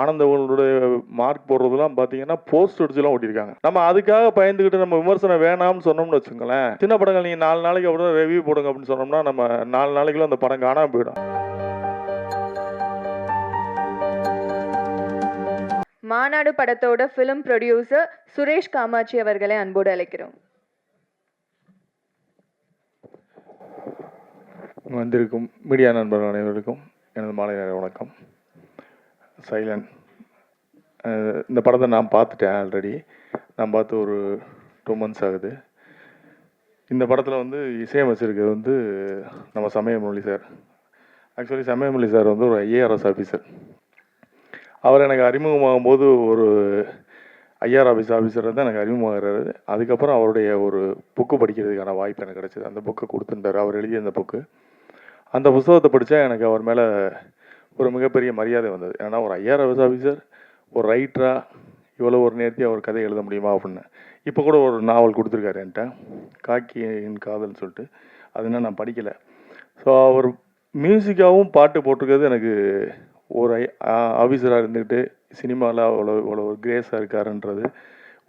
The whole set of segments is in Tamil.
ஆனந்தவனுடைய மார்க் போடுறதுலாம் பார்த்தீங்கன்னா போஸ்ட் அடிச்சுலாம் ஓட்டியிருக்காங்க. நம்ம அதுக்காக பயந்துக்கிட்டு நம்ம விமர்சனம் வேணாம்னு சொன்னோம்னு வச்சுங்களேன், சின்ன படங்கள் நீங்கள் 4 நாளைக்கு அப்புறம் ரிவ்யூ போடுங்க அப்படின்னு சொன்னோம்னா நம்ம 4 நாளைக்குள்ள அந்த படம் காணாமல் போயிடும். மாநாடு படத்தோட ஃபிலிம் ப்ரொடியூசர் சுரேஷ் காமாட்சி அவர்களை அன்போடு அழைக்கிறோம். வந்திருக்கும் மீடியா நண்பர்கள் அனைவருக்கும் எனது மாலை நேர வணக்கம். சைலண்ட் இந்த படத்தை நான் பார்த்துட்டேன் ஆல்ரெடி. நான் பார்த்து ஒரு 2 months ஆகுது. இந்த படத்தில் வந்து இசையமைச்சிருக்கிறது வந்து நம்ம சமயமொழி சார். ஆக்சுவலி சமயமொழி சார் வந்து ஒரு ஐஏஆர்எஸ் ஆஃபீஸர். அவர் எனக்கு அறிமுகமாகும் போது ஒரு ஐஆர்எஸ் ஆஃபீஸர் தான் எனக்கு அறிமுகமாகிறாரு. அதுக்கப்புறம் அவருடைய ஒரு புக்கு படிக்கிறதுக்கான வாய்ப்பு எனக்கு கிடச்சிது. அந்த புக்கை கொடுத்துட்டார். அவர் எழுதிய அந்த புக்கு. அந்த புத்தகத்தை படித்தா எனக்கு அவர் மேலே ஒரு மிகப்பெரிய மரியாதை வந்தது. ஏன்னா ஒரு ஐஆர்எஸ் ஆஃபீஸர் ஒரு ரைட்டராக இவ்வளோ ஒரு நேர்த்தியாக ஒரு கதை எழுத முடியுமா அப்படின்னு. இப்போ கூட ஒரு நாவல் கொடுத்துருக்காரு என்கிட்ட, காக்கியின் காதல்னு சொல்லிட்டு. அது இன்னும் நான் படிக்கலை. ஸோ அவர் மியூசிக்காகவும் பாட்டு போட்டிருக்கிறது எனக்கு ஒரு ஆஃபீஸராக இருந்துக்கிட்டு சினிமாவில் அவ்வளோ ஒரு கிரேஸாக இருக்காருன்றது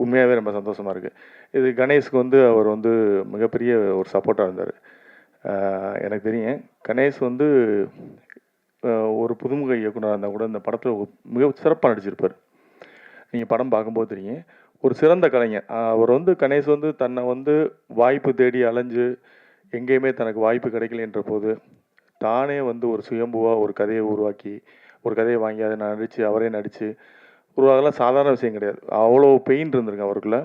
உண்மையாகவே ரொம்ப சந்தோஷமாக இருக்குது. இது கணேஷ்க்கு வந்து அவர் வந்து மிகப்பெரிய ஒரு சப்போர்ட்டாக இருந்தார். எனக்கு தெரியும் கணேஷ் வந்து ஒரு புதுமுக இயக்குனராக இருந்தால் கூட இந்த படத்தில் மிக சிறப்பாக நடிச்சிருப்பார். நீங்கள் படம் பார்க்கும்போது தெரியும் ஒரு சிறந்த கலைஞர். அவர் வந்து கணேஷ் வந்து தன்னை வந்து வாய்ப்பு தேடி அலைஞ்சு எங்கேயுமே தனக்கு வாய்ப்பு கிடைக்கலன்ற போது தானே வந்து ஒரு சுயம்புவாக ஒரு கதையை உருவாக்கி ஒரு கதையை வாங்கி அதை நடித்து அவரே நடித்து உருவாகலாம் சாதாரண விஷயம் கிடையாது. அவ்வளோ பெயின் இருந்திருக்கு அவருக்குள்ள.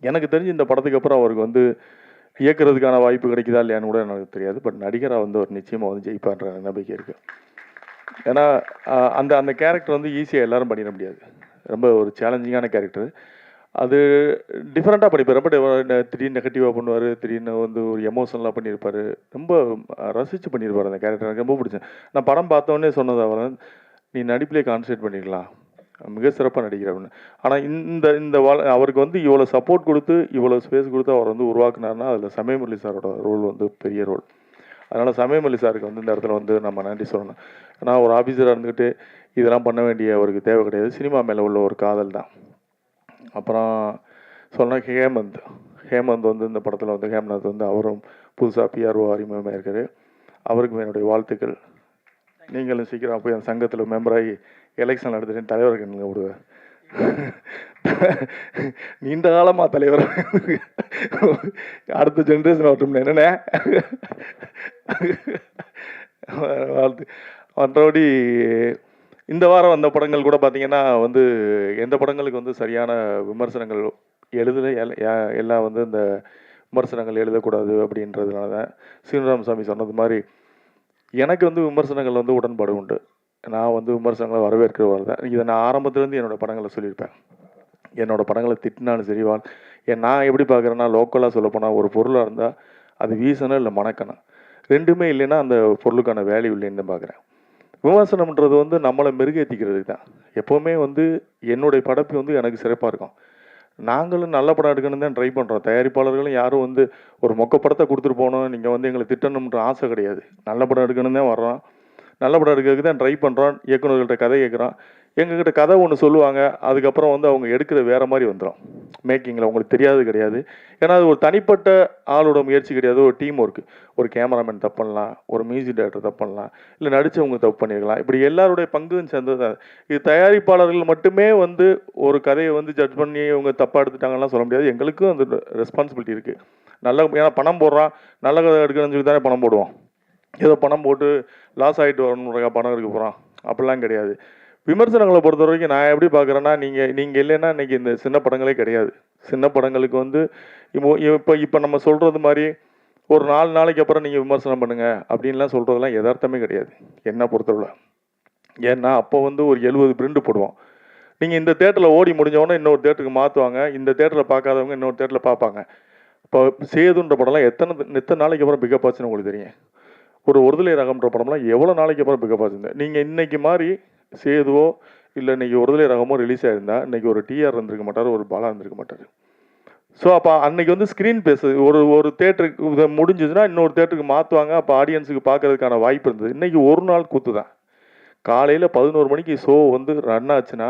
எனக்கு தெரிஞ்சு இந்த படத்துக்கு அப்புறம் அவருக்கு வந்து இயக்கிறதுக்கான வாய்ப்பு கிடைக்குதா இல்லையான்னு கூட எனக்கு தெரியாது. பட் நடிகராக வந்து ஒரு நிச்சயமாக வந்து ஜெயிப்பான்ற நம்பிக்கை இருக்குது. ஏன்னா அந்த அந்த கேரக்டர் வந்து ஈஸியாக எல்லாரும் பண்ணிட முடியாது. ரொம்ப ஒரு சேலஞ்சிங்கான கேரக்டர். அது டிஃப்ரெண்ட்டாக பண்ணிப்பார். ரொம்ப திடீர்னு நெகட்டிவாக பண்ணுவார், திடீர்னு வந்து ஒரு எமோஷனலாக பண்ணியிருப்பார். ரொம்ப ரசித்து பண்ணியிருப்பார் அந்த கேரக்டர். எனக்கு ரொம்ப பிடிச்சேன். நான் படம் பார்த்தோன்னே சொன்னது அவர், நீ நடிப்பிலே கான்சன்ட்ரேட் பண்ணிக்கலாம், மிக சிறப்பாக நடிக்கிற அப்படின்னு. ஆனால் இந்த அவருக்கு வந்து இவ்வளோ சப்போர்ட் கொடுத்து இவ்வளோ ஸ்பேஸ் கொடுத்து அவர் வந்து உருவாக்குனாருன்னா அதில் சமயமுரளி சாரோட ரோல் வந்து பெரிய ரோல். அதனால் சமயமுரளி சாருக்கு வந்து இந்த இடத்துல வந்து நம்ம நன்றி சொல்லணும். ஏன்னா ஒரு ஆஃபீஸராக இருந்துக்கிட்டு இதெல்லாம் பண்ண வேண்டிய அவருக்கு தேவை கிடையாது. சினிமா மேலே உள்ள ஒரு காதல் தான். அப்புறம் சொன்னால் ஹேமந்த் வந்து இந்த படத்தில் வந்து ஹேம்நாத் வந்து அவரும் புதுசாக பிஆர்ஓ அறிமுகமாக இருக்கார். அவருக்கும் என்னுடைய வாழ்த்துக்கள். நீங்களும் சீக்கிரம் போய் அந்த சங்கத்தில் மெம்பராகி எலெக்ஷன் நடத்துட்டு தலைவருக்கு நீங்கள் விடுவேன். நீண்ட காலமாக தலைவர் அடுத்த ஜென்ரேஷன் வரட்டும் என்னென்ன வாழ்த்து. மற்றபடி இந்த வாரம் வந்த படங்கள் கூட பார்த்தீங்கன்னா வந்து எந்த படங்களுக்கு வந்து சரியான விமர்சனங்கள் எல்லாம் வந்து இந்த விமர்சனங்கள் எழுதக்கூடாது அப்படின்றதுனால தான் சீனிராமசாமி சொன்னது மாதிரி எனக்கு வந்து விமர்சனங்கள் வந்து உடன்பாடு உண்டு. நான் வந்து விமர்சனங்களை வரவேற்கிறவர் தான். இதை நான் ஆரம்பத்துலேருந்து என்னோடய படங்களை சொல்லியிருப்பேன். என்னோடய படங்களை திட்டினாலும் சரிவான். நான் எப்படி பார்க்குறேன்னா லோக்கலாக சொல்லப்போனால் ஒரு பொருளாக இருந்தால் அது வீசணும் இல்லை மணக்கணும், ரெண்டுமே இல்லைன்னா அந்த பொருளுக்கான வேல்யூ இல்லைன்னு தான் பார்க்குறேன். விமர்சனம்ன்றது வந்து நம்மளை மெருகேற்றிக்கிறது தான். எப்போவுமே வந்து என்னுடைய படைப்பு வந்து எனக்கு சிறப்பாக இருக்கும். நாங்களும் நல்ல படம் எடுக்கணும்னு தான் ட்ரை பண்ணுறோம். தயாரிப்பாளர்களும் யாரும் வந்து ஒரு மொக்க படத்தை கொடுத்துட்டு போகணும், நீங்கள் வந்து எங்களை திட்டணுன்ற ஆசை கிடையாது. நல்ல படம் எடுக்கணும்னு தான் வர்றோம். நல்ல படம் எடுக்கிறதுக்கு தான் ட்ரை பண்ணுறோம். இயக்குநர்கள்ட்ட கதை கேட்குறோம். எங்ககிட்ட கதை ஒன்று சொல்லுவாங்க, அதுக்கப்புறம் வந்து அவங்க எடுக்கிற வேறு மாதிரி வந்துடும் மேக்கிங்கில். உங்களுக்கு தெரியாது கிடையாது. ஏன்னா அது ஒரு தனிப்பட்ட ஆளோட முயற்சி கிடையாது, ஒரு டீம் ஒர்க்கு. ஒரு கேமராமேன் தப்பு பண்ணலாம், ஒரு மியூசிக் டைரக்டர் தப்பு பண்ணலாம், இல்லை நடித்தவங்க தப்பு பண்ணியிருக்கலாம். இப்படி எல்லாருடைய பங்கும் சேர்ந்தது தான். இது தயாரிப்பாளர்கள் மட்டுமே வந்து ஒரு கதையை வந்து ஜட்ஜ் பண்ணி இவங்க தப்பாக எடுத்துட்டாங்கலாம் சொல்ல முடியாது. எங்களுக்கும் அந்த ரெஸ்பான்சிபிலிட்டி இருக்குது. ஏன்னா பணம் போடுறான், நல்ல கதை எடுக்கணும்னு சொல்லி தானே பணம் போடுவோம். ஏதோ பணம் போட்டு லாஸ் ஆகிட்டு வரணுன்றக்கா பணம் எடுக்க போகிறான் அப்படிலாம் கிடையாது. விமர்சனங்களை பொறுத்த வரைக்கும் நான் எப்படி பார்க்குறேன்னா, நீங்கள் இல்லைன்னா இன்றைக்கி இந்த சின்ன படங்களே கிடையாது. சின்ன படங்களுக்கு வந்து இப்போ நம்ம சொல்கிறது மாதிரி ஒரு 4 நாளைக்கு அப்புறம் நீங்கள் விமர்சனம் பண்ணுங்கள் அப்படின்லாம் சொல்கிறதுலாம் யதார்த்தமே கிடையாது என்னை பொறுத்தவரை. ஏன்னா அப்போ வந்து ஒரு 70 பிரிண்ட் போடுவோம். நீங்கள் இந்த தேட்டரில் ஓடி முடிஞ்சவொடனே இன்னொரு தேட்டருக்கு மாற்றுவாங்க. இந்த தேட்டரில் பார்க்காதவங்க இன்னொரு தேட்டரில் பார்ப்பாங்க. இப்போ சேதுன்ற படம்லாம் எத்தனை நாளைக்கு அப்புறம் பிக்கப் ஆச்சுன்னு உங்களுக்கு தெரியும். ஒரு ஒருதலை ரகம்ன்ற படம்லாம் எவ்வளோ நாளைக்கு அப்புறம் பிக்கப் ஆச்சுங்க. நீங்கள் இன்றைக்கி மாதிரி சேதுவோ இல்லை இன்றைக்கி ஒருதலை ரகமோ ரிலீஸ் ஆகிருந்தா இன்றைக்கி ஒரு டிஆர் இருந்திருக்க மாட்டார், ஒரு பாலா இருந்திருக்க மாட்டார். ஸோ அப்போ அன்றைக்கி வந்து ஸ்க்ரீன் பேஸ் ஒரு தேட்டருக்கு முடிஞ்சதுன்னா இன்னொரு தேட்டருக்கு மாற்றுவாங்க. அப்போ ஆடியன்ஸுக்கு பார்க்கறதுக்கான வாய்ப்பு இருந்தது. இன்றைக்கி ஒரு நாள் கூத்து தான். காலையில் 11 மணிக்கு ஷோ வந்து ரன் ஆச்சுன்னா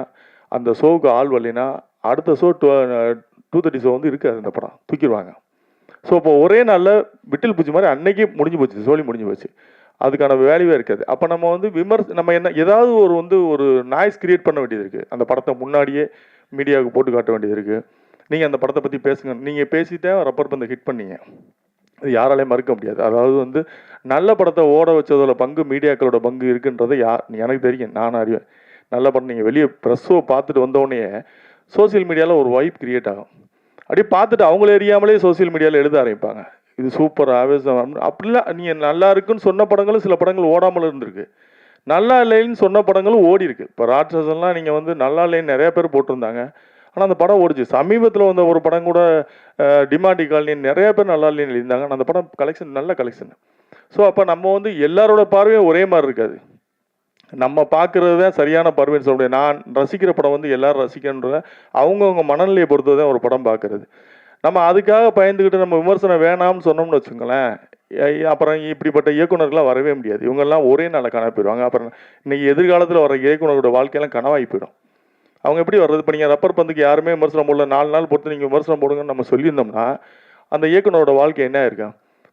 அந்த ஷோவுக்கு ஆள் வரலைன்னா அடுத்த ஷோ 2:30 ஷோ வந்து இருக்காது, அந்த படம் தூக்கிடுவாங்க. ஸோ இப்போ ஒரே நாளில் விட்டில் பூச்சி மாதிரி அன்னைக்கே முடிஞ்சு போச்சு, சோழி முடிஞ்சு போச்சு. அதுக்கான வேல்யூவே இருக்காது. அப்போ நம்ம வந்து நம்ம என்ன ஏதாவது ஒரு நாய்ஸ் கிரியேட் பண்ண வேண்டியது இருக்குது. அந்த படத்தை முன்னாடியே மீடியாவுக்கு போட்டு காட்ட வேண்டியது இருக்குது. நீங்கள் அந்த படத்தை பற்றி பேசுங்க, நீங்கள் பேசிட்டே ரப்பர் பந்தை ஹிட் பண்ணீங்க, இது யாராலையும் மறுக்க முடியாது. அதாவது வந்து நல்ல படத்தை ஓட வச்சதோட பங்கு மீடியாக்களோட பங்கு இருக்குன்றதை எனக்கு தெரியும், நான் அறிவேன். நல்ல படம் நீங்கள் வெளியே ப்ரெஸ்ஸோ பார்த்துட்டு வந்தோடனே சோசியல் மீடியாவில் ஒரு வைப் கிரியேட் ஆகும். அப்படியே பார்த்துட்டு அவங்கள எரியாமலே சோசியல் மீடியாவில் எழுத ஆரம்பிப்பாங்க, இது சூப்பர் ஆவேசம் அப்படிலாம். நீங்கள் நல்லா இருக்குன்னு சொன்ன படங்களும் சில படங்கள் ஓடாமல் இருந்திருக்கு, நல்லா இல்லைன்னு சொன்ன படங்களும் ஓடி இருக்கு. இப்போ ராட்சசன்லாம் நீங்கள் வந்து நல்லா இல்லைன்னு நிறைய பேர் போட்டிருந்தாங்க, ஆனால் அந்த படம் ஓடிச்சு. சமீபத்தில் வந்த ஒரு படம் கூட டிமாண்டி காலனின்னு நிறைய பேர் நல்லா இல்லைன்னு எழுதியிருந்தாங்க, ஆனால் அந்த படம் கலெக்ஷன் நல்ல கலெக்ஷன். ஸோ அப்போ நம்ம வந்து எல்லாரோட பார்வையும் ஒரே மாதிரி இருக்காது, நம்ம பார்க்குறது தான் சரியான பார்வைன்னு சொல்ல முடியாது. நான் ரசிக்கிற படம் வந்து எல்லாரும் ரசிக்கணுன்றத அவங்கவுங்க மனநிலையை பொறுத்து தான் ஒரு படம் பார்க்குறது. நம்ம அதுக்காக பயந்துக்கிட்டு நம்ம விமர்சனம் வேணாம்னு சொன்னோம்னு வச்சுக்கோங்களேன், அப்புறம் இப்படிப்பட்ட இயக்குனர்கள்லாம் வரவே முடியாது. இவங்கெல்லாம் ஒரே நாளில் காண போயிடுவாங்க. அப்புறம் இன்னைக்கு எதிர்காலத்தில் வர இயக்குனரோட வாழ்க்கையெல்லாம் கனவாகி போயிடும். அவங்க எப்படி வர்றது? இப்போ நீங்கள் ரப்பர் பந்துக்கு யாருமே விமர்சனம் போடல, 4 நாள் பொறுத்து நீங்கள் விமர்சனம் போடுங்கன்னு நம்ம சொல்லியிருந்தோம்னா அந்த இயக்குனரோட வாழ்க்கை என்ன இருக்கா?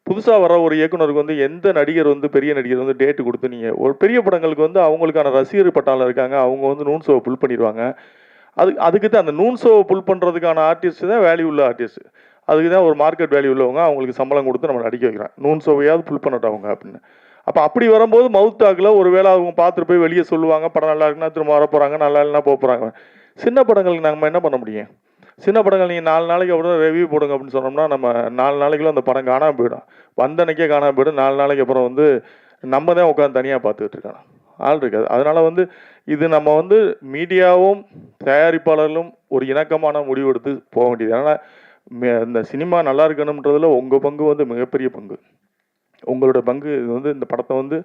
புதுசாக வர ஒரு இயக்குனருக்கு வந்து எந்த நடிகர் வந்து பெரிய நடிகர் வந்து டேட்டு கொடுத்து நீங்கள் ஒரு பெரிய படங்களுக்கு வந்து அவங்களுக்கான ரசிகர் பட்டாளம் இருக்காங்க, அவங்க வந்து நூன் ஷோவை புல் பண்ணிடுவாங்க. அதுக்கு தான் அந்த நூன் ஷோவை புல் பண்ணுறதுக்கான ஆர்டிஸ்ட் தான் வேல்யூ உள்ள ஆர்டிஸ்ட். அதுக்கு தான் ஒரு மார்க்கெட் வேல்யூ உள்ளவங்க, அவங்களுக்கு சம்பளம் கொடுத்து நம்ம நடிக்க வைக்கிறோம், நூன் ஷோவையாவது புல் பண்ணட்டும் அவங்க அப்படின்னு. அப்போ அப்படி வரும்போது மவுத் டாக்கில் ஒரு வேளை அவங்க பார்த்துட்டு போய் வெளியே சொல்லுவாங்க, படம் நல்லா இருக்குன்னா திரும்ப வர போகிறாங்க, நல்லா இல்லைன்னா போக போகிறாங்க. சின்ன படங்களுக்கு நம்ம என்ன பண்ண முடியும்? சின்ன படங்கள் நீங்கள் 4 நாளைக்கு அப்புறம் ரிவ்யூ போடுங்க அப்படின்னு சொன்னோம்னா நம்ம 4 நாளைக்குள்ள அந்த படம் காணாமல் போயிடும், வந்தன்னைக்கே காணாமல் போயிடும். 4 நாளைக்கு அப்புறம் வந்து நம்ம தான் உட்காந்து தனியாக பார்த்துக்கிட்டு இருக்கோம், ஆள் இருக்காது. அதனால் வந்து இது நம்ம வந்து மீடியாவும் தயாரிப்பாளர்களும் ஒரு இணக்கமான முடிவு எடுத்து போக வேண்டியது. ஏன்னா இந்த சினிமா நல்லா இருக்கணுன்றதுல உங்கள் பங்கு வந்து மிகப்பெரிய பங்கு. உங்களோட பங்கு இது வந்து இந்த படத்தை வந்து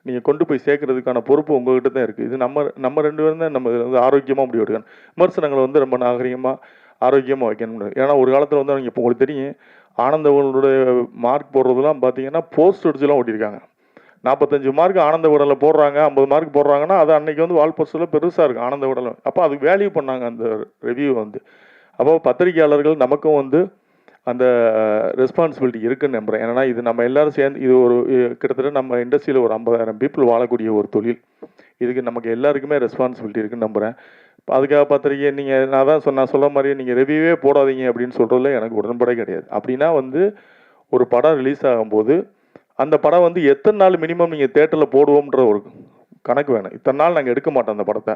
நீங்கள் கொண்டு போய் சேர்க்கறதுக்கான பொறுப்பு உங்கள்கிட்ட தான் இருக்குது. இது நம்ம 2 பேரும் தான் நம்ம வந்து ஆரோக்கியமாக முடிவு எடுக்கணும். விமர்சனங்களை வந்து ரொம்ப நாகரிகமாக ஆரோக்கியமாக வைக்கணும். ஏன்னா ஒரு காலத்தில் வந்து அவங்க இப்போ உங்களுக்கு தெரியும், ஆனந்தவனுடைய மார்க் போடுறதுலாம் பார்த்தீங்கன்னா போஸ்ட் அடிச்சுலாம் ஓட்டியிருக்காங்க. 45 மார்க் ஆனந்த விடலில் போடுறாங்க, 50 மார்க் போடுறாங்கன்னா அது அன்னைக்கு வந்து வால் போஸ்டில் பெருசாக இருக்கும் ஆனந்த விடலை. அப்போ அதுக்கு வேல்யூ பண்ணாங்க அந்த ரிவ்யூ வந்து. அப்போ பத்திரிகையாளர்கள் நமக்கும் வந்து அந்த ரெஸ்பான்சிபிலிட்டி இருக்குன்னு நம்புகிறேன். ஏன்னா இது நம்ம எல்லாரும் சேர்ந்து இது ஒரு கிட்டத்தட்ட நம்ம இண்டஸ்ட்ரியில் ஒரு 50,000 பீப்புள் வாழக்கூடிய ஒரு தொழில். இதுக்கு நமக்கு எல்லாருக்குமே ரெஸ்பான்சிபிலிட்டி இருக்குன்னு நம்புகிறேன். இப்போ அதுக்காக பத்திரிக்கை நீங்கள் நான் சொல்ல மாதிரி நீங்கள் ரிவ்யூவே போடாதீங்க அப்படின்னு சொல்கிறதுல எனக்கு உடன்படே கிடையாது. அப்படின்னா வந்து ஒரு படம் ரிலீஸ் ஆகும்போது அந்த படம் வந்து எத்தனை நாள் மினிமம் நீங்கள் தேட்டரில் போடுவோம்ன்ற ஒரு கணக்கு வேணும். இத்தனை நாள் நாங்கள் எடுக்க மாட்டோம் அந்த படத்தை,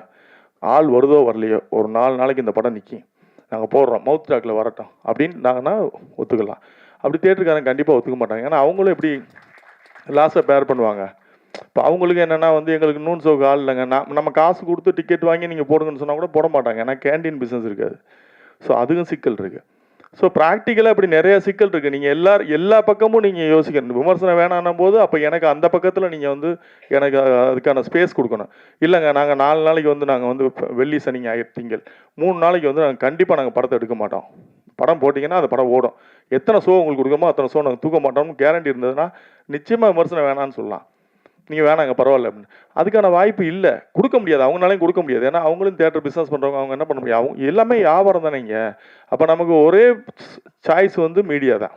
ஆள் வருதோ வரலையோ ஒரு 4 நாளைக்கு இந்த படம் நிற்கும், நாங்கள் போடுறோம், மவுத் டாக்கில் வரட்டும் அப்படின்னு நாங்கன்னா ஒத்துக்கலாம். அப்படி தேட்டருக்காரங்க கண்டிப்பாக ஒத்துக்க மாட்டாங்க. ஏன்னா அவங்களும் எப்படி லாஸை பேர் பண்ணுவாங்க. இப்போ அவங்களுக்கு என்னென்னா வந்து எங்களுக்கு நூன் ஷோக்கு ஆள் இல்லைங்க, நம்ம காசு கொடுத்து டிக்கெட் வாங்கி நீங்கள் போடுங்கன்னு சொன்னால் கூட போட மாட்டாங்க, ஏன்னா கேண்டீன் பிஸ்னஸ் இருக்காது. ஸோ அதுக்கும் சிக்கல் இருக்குது. ஸோ ப்ராக்டிக்கலாக இப்படி நிறைய சிக்கல் இருக்குது. நீங்கள் எல்லா பக்கமும் நீங்கள் யோசிக்கணும். விமர்சனம் வேணான்னும் போது அப்போ எனக்கு அந்த பக்கத்தில் நீங்கள் வந்து எனக்கு அதுக்கான ஸ்பேஸ் கொடுக்கணும். இல்லைங்க நாங்கள் 4 நாளைக்கு வந்து நாங்கள் வந்து வெள்ளி சனி ஞாயிறு திங்கள் 3 நாளைக்கு வந்து நாங்கள் கண்டிப்பாக நாங்கள் படத்தை எடுக்க மாட்டோம், படம் போட்டிங்கன்னா அந்த படம் ஓடும், எத்தனை ஷோ உங்களுக்கு கொடுக்கமோ அத்தனை ஷோ நாங்கள் தூக்க மாட்டோம்னு கேரண்டி இருந்ததுன்னா நிச்சயமாக விமர்சனம் வேணான்னு சொல்லலாம். நீங்கள் வேணாங்க பரவாயில்ல அப்படின்னு. அதுக்கான வாய்ப்பு இல்லை, கொடுக்க முடியாது, அவங்களாலையும் கொடுக்க முடியாது. ஏன்னா அவங்களும் தேட்டர் பிஸ்னஸ் பண்ணுறவங்க, அவங்க என்ன பண்ண முடியும், அவங்க எல்லாமே வியாபாரம் தானேங்க. அப்போ நமக்கு ஒரே சாய்ஸ் வந்து மீடியா தான்.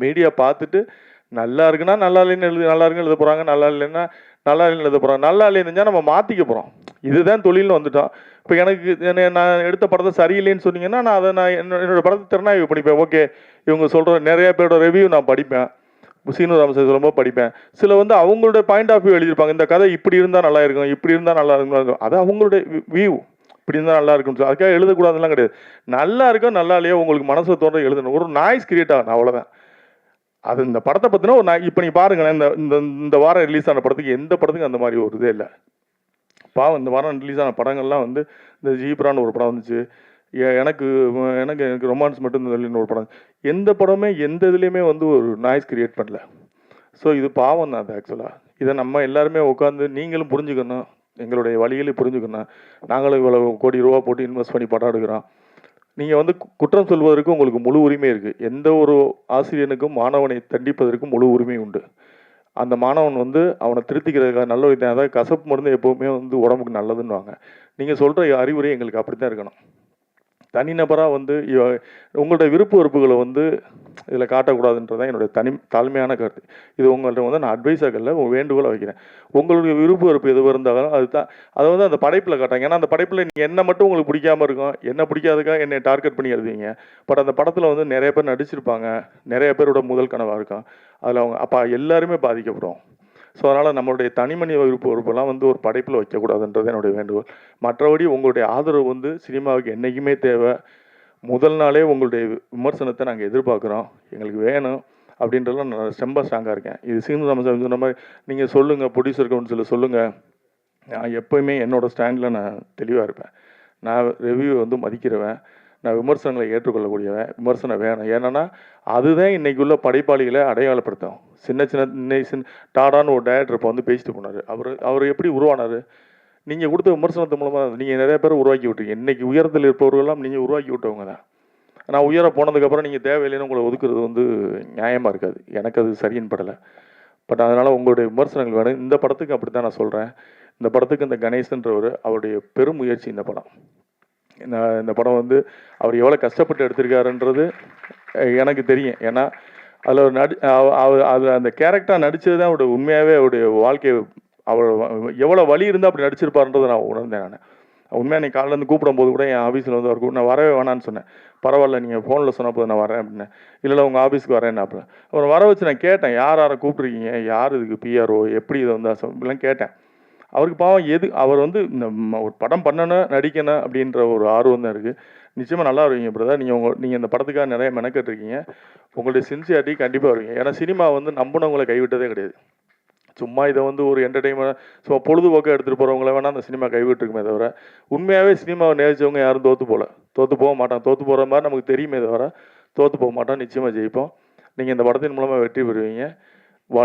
மீடியா பார்த்துட்டு நல்லா இருக்குன்னா நல்லா இல்லைன்னு நல்லா இருக்குன்னு எழுத போகிறாங்க, நல்லா இல்லைன்னா நல்லா இல்லைன்னு எழுத போகிறாங்க. நல்லா இல்லைன்னு நம்ம மாற்றிக்க போகிறோம், இதுதான் தொழில்னு வந்துட்டோம். இப்போ எனக்கு நான் எடுத்த படத்தை சரியில்லைன்னு சொன்னீங்கன்னா நான் என்னோட படத்தை திறனாய்வு படிப்பேன். ஓகே இவங்க சொல்கிற நிறைய பேரோட ரிவ்யூ நான் படிப்பேன், சீனு ராமசாமி சொல்லும்போது படிப்பேன். சில வந்து அவங்களோட பாயிண்ட் ஆஃப் வியூ எழுதியிருப்பாங்க, இந்த கதை இப்படி இருந்தால் நல்லா இருக்கும், இப்படி இருந்தால் நல்லா இருக்கும், அது அவங்களுடைய வியூ, இப்படி இருந்தால் நல்லா இருக்குன்னு அதுக்காக எழுதக்கூடாதுலாம் கிடையாது. நல்லா இருக்கோ நல்லா இல்லையோ உங்களுக்கு மனசை தோன்ற எழுதணும், ஒரு நாய்ஸ் கிரியேட் ஆகணும், அவ்வளோதான். அது இந்த படத்தை பற்றினா ஒரு இப்போ நீங்கள் பாருங்களேன், இந்த வாரம் ரிலீஸ் ஆன படத்துக்கு எந்த படத்துக்கும் அந்த மாதிரி ஒரு இதே இல்லை. பாவம் இந்த வாரம் ரிலீஸ் ஆன படங்கள்லாம் வந்து இந்த ஜீப்ரான்னு ஒரு படம் வந்துச்சு, எனக்கு எனக்கு எனக்கு ரொமான்ஸ் மட்டும் இந்த ஒரு படம், எந்த படமே எந்த இதுலேயுமே வந்து ஒரு நாய்ஸ் கிரியேட் பண்ணல. ஸோ இது பாவம் தான் அது ஆக்சுவலாக. இதை நம்ம எல்லாருமே உட்காந்து நீங்களும் புரிஞ்சுக்கணும், எங்களுடைய வழிகளை புரிஞ்சுக்கணும். நாங்களும் இவ்வளோ கோடி ரூபா போட்டு இன்வெஸ்ட் பண்ணி படம் எடுக்கிறோம். நீங்கள் வந்து குற்றம் சொல்வதற்கு உங்களுக்கு முழு உரிமை இருக்குது. எந்த ஒரு ஆசிரியனுக்கும் மாணவனை தண்டிப்பதற்கும் முழு உரிமை உண்டு. அந்த மாணவன் வந்து அவனை திருத்திக்கிறதுக்காக நல்ல ஒரு அதாவது கசப்பு மருந்து எப்போவுமே வந்து உடம்புக்கு நல்லதுன்னுவாங்க. நீங்கள் சொல்கிற அறிவுரை எங்களுக்கு அப்படி தான் இருக்கணும். தனிநபராக வந்து உங்களுடைய விருப்ப வெறுப்புகளை வந்து இதில் காட்டக்கூடாதுன்றது தான் என்னுடைய தாழ்மையான கருத்து. இது உங்கள்கிட்ட வந்து நான் அட்வைஸாக இல்லை, உங்கள் வேண்டுகோளை வைக்கிறேன். உங்களுடைய விருப்ப வெறுப்பு எது இருந்தாலும் அதுதான் அதை வந்து அந்த படைப்பில் காட்டாங்க. ஏன்னா அந்த படைப்பில் நீங்கள் என்ன மட்டும் உங்களுக்கு பிடிக்காம இருக்கும், என்ன பிடிக்காதுக்காக என்னை டார்கெட் பண்ணி எழுதுவீங்க. பட் அந்த படத்தில் வந்து நிறைய பேர் நடிச்சிருப்பாங்க, நிறைய பேரோட முதல் கனவாக இருக்கும். அதில் அவங்க அப்போ எல்லாருமே பாதிக்கப்படும். ஸோ அதனால் நம்மளுடைய தனிமனித விருப்ப வெறுப்பெல்லாம் வந்து ஒரு படைப்பில் வைக்கக்கூடாதுன்றது என்னுடைய வேண்டுகோள். மற்றபடி உங்களுடைய ஆதரவு வந்து சினிமாவுக்கு என்றைக்குமே தேவை. முதல் நாளே உங்களுடைய விமர்சனத்தை நாங்கள் எதிர்பார்க்குறோம், எங்களுக்கு வேணும் அப்படின்றதுல நான் ரொம்ப ஸ்ட்ராங்காக இருக்கேன். இது சீனு ராமசாமி சொன்ன மாதிரி நீங்கள் சொல்லுங்கள், ப்ரொடியூசர் கவுன்சிலில் சொல்லுங்கள். நான் எப்போயுமே என்னோடய ஸ்டாண்டில் நான் தெளிவாக இருப்பேன். நான் ரிவ்யூ வந்து மதிக்கிறவன், நான் விமர்சனங்களை ஏற்றுக்கொள்ளக்கூடியவன். விமர்சனம் வேணும். ஏன்னா அதுதான் இன்றைக்கி உள்ள படைப்பாளிகளை அடையாளப்படுத்தும். சின்ன டாடான்னு ஒரு டைரக்டர் இப்போ வந்து பேசிட்டு போனார். அவர் எப்படி உருவானார்? நீங்கள் கொடுத்த விமர்சனத்து மூலமாக நீங்கள் நிறைய பேர் உருவாக்கி விட்டீங்க. இன்றைக்கி உயரத்தில் இருப்பவர்களெல்லாம் நீங்கள் உருவாக்கி விட்டவங்க தான். நான் உயர போனதுக்கப்புறம் நீங்கள் தேவையில்லைன்னு உங்களை ஒதுக்குறது வந்து நியாயமாக இருக்காது. எனக்கு அது சரின்னு படலை. பட் அதனால் உங்களுடைய விமர்சனங்கள் வேணும். இந்த படத்துக்கு அப்படி தான் நான் சொல்கிறேன். இந்த படத்துக்கு இந்த கணேசன்றவர் அவருடைய பெரும் முயற்சி இந்த படம். இந்த படம் வந்து அவர் எவ்வளோ கஷ்டப்பட்டு எடுத்திருக்காருன்றது எனக்கு தெரியும். ஏன்னா அதில் ஒரு அதில் அந்த கேரக்டராக நடித்தது தான் அவருடைய உண்மையாகவே அவருடைய வாழ்க்கையை அவர் எவ்வளோ வலி இருந்தால் அப்படி நடிச்சிருப்பாருன்றதை நான் உணர்ந்தேன். நான் உண்மையாக நீ காலையிலேருந்து கூப்பிடும்போது கூட என் ஆஃபீஸில் வந்து அவர் நான் வரவே வேணான்னு சொன்னேன். பரவாயில்ல, நீங்கள் ஃபோனில் சொன்ன போது நான் வரேன் அப்படின்னேன். இல்லை உங்கள் ஆஃபீஸ்க்கு வரேன் அப்புறம் அப்புறம் வர வச்சு நான் கேட்டேன், யாரை கூப்பிட்ருக்கீங்க, யார் இதுக்கு பிஆர்ஓ, எப்படி இதை வந்து இப்படிலாம் கேட்டேன். அவருக்கு பாவம் அவர் வந்து இந்த ஒரு படம் பண்ணணும், நடிக்கணும் அப்படின்ற ஒரு ஆர்வம் தான் இருக்குது. நிச்சயமாக நல்லா வருவீங்க பிரதர். நீங்கள் இந்த படத்துக்காக நிறைய மெனக்கெட்டுருக்கீங்க. உங்களுடைய சின்சியாரிட்டி கண்டிப்பாக வருவீங்க. ஏன்னா சினிமா வந்து நம்பினவங்களை கைவிட்டதே கிடையாது. சும்மா இதை வந்து ஒரு என்டர்டெயின்மெண்ட் சும்மா பொழுதுபோக்காக எடுத்துகிட்டு போகிறவங்கள வேணால் அந்த சினிமா கைவிட்டுருக்குமே தவிர உண்மையாகவே சினிமாவை நேசித்தவங்க யாரும் தோற்று போக மாட்டாங்க. தோற்று போகிற மாதிரி நமக்கு தெரியுமே தவிர தோற்று போக மாட்டோம். நிச்சயமாக ஜெயிப்போம். நீங்கள் இந்த படத்தின் மூலமாக வெற்றி பெறுவீங்க.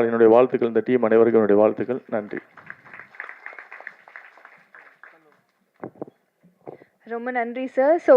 என்னுடைய வாழ்த்துக்கள். இந்த டீம் அனைவருக்கும் என்னுடைய வாழ்த்துக்கள். நன்றி. ரொம்ப நன்றி சார். ஸோ